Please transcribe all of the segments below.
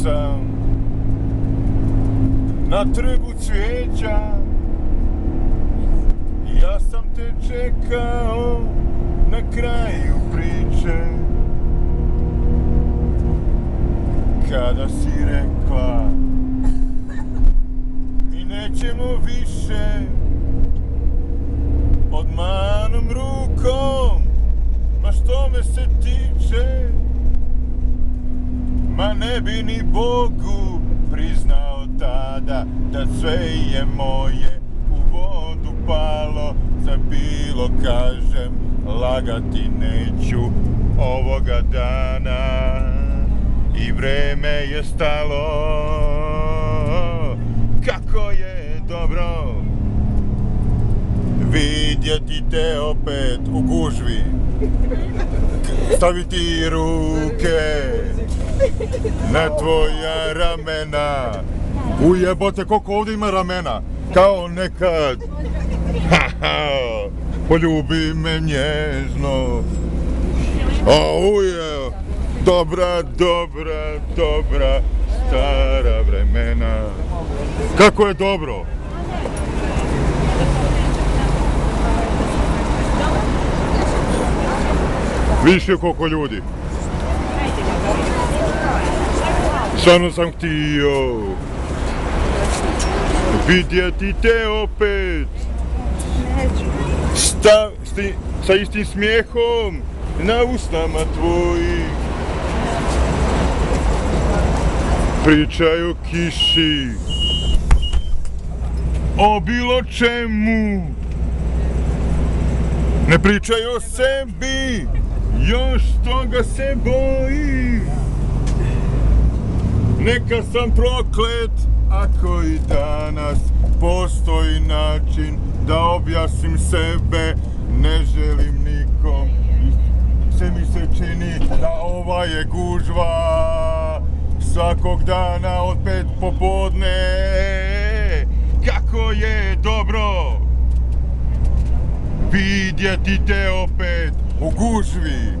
sam na trgu cvijeća, ja sam te čekao na kraju priče, kada si rekla mi nećemo više, odmanom rukom, ma što me se tiče, ma ne bi ni Bogu priznao tada da sve je moje u vodu palo. Za bilo kažem, lagati neću ovoga dana i vreme je stalo. Kako je dobro vidjeti te opet u gužvi, staviti ruke na tvoja ramena. Ujebote, koliko ovdje ima ramena, kao nekad. Poljubi me nježno. Uje, dobra, stara vremena. Kako je dobro. Više koliko ljudi. Stvarno sam htio vidjeti te opet. Sa istim smijehom na usnama tvojih. Pričaj o kiši, o bilo čemu. Ne pričaj o sebi, još toga se bojim. Neka sam proklet ako i danas postoji način da objasnim sebe. Ne želim nikom, sve mi se čini da ova je gužva svakog dana od 5 popodne. Kako je dobro vidjeti te opet u gužvi,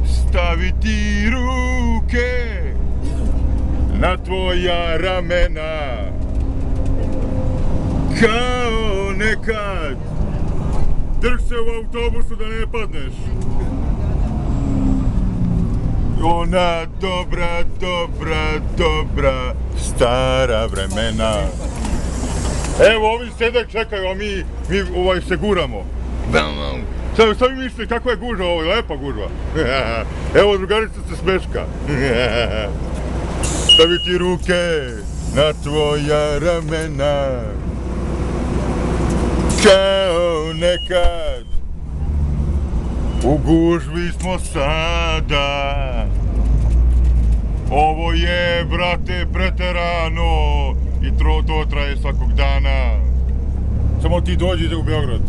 staviti ruke na tvoja ramena, kao nekad. Drž se u autobusu da ne padneš. Ona dobra stara vremena. Evo, ovi sedek čekaju, a mi se guramo. Šta vi mislite, kako je gužva ovo? Lepa gužva. Evo, drugarica se smeška. Staviti ruke na tvoja ramena, kao nekad. U gužvi smo sada. Ovo je, brate, preterano. I to traje svakog dana. Samo ti dođi u Beograd.